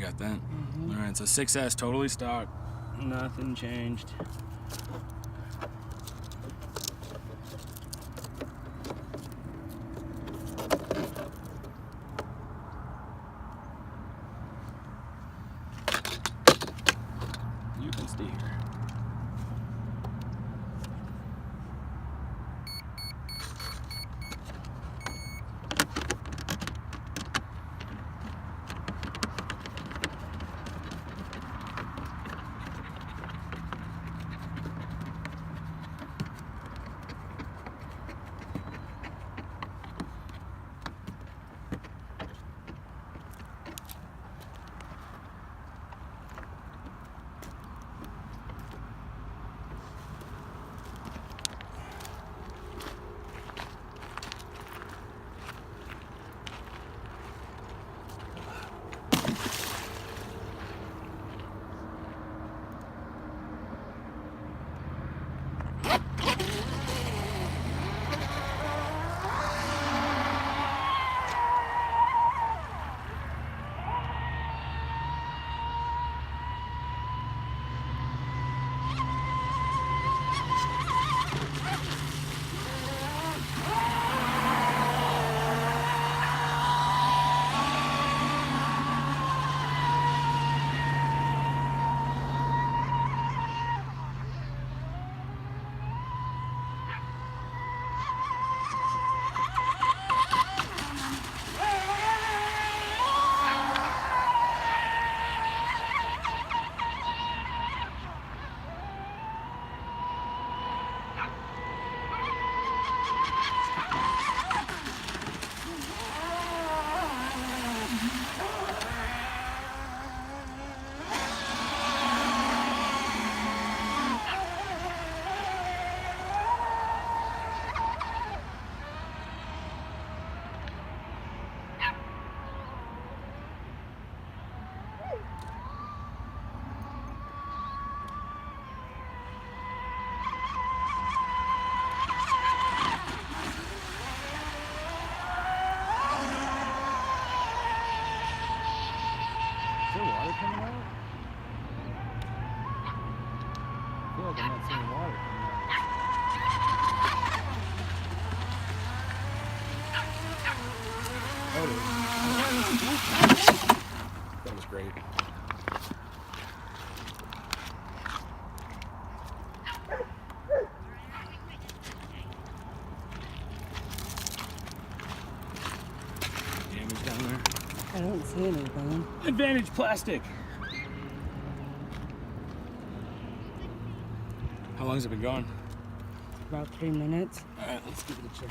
got that? All right, so 6S totally stock. Nothing changed. You can stay here. Is there water coming out? I feel like I'm not seeing water coming out. Oh, it is. That was great. Damage down there. I don't see anything. Advantage plastic. How long has it been going? About 3 minutes. All right, let's give it a check.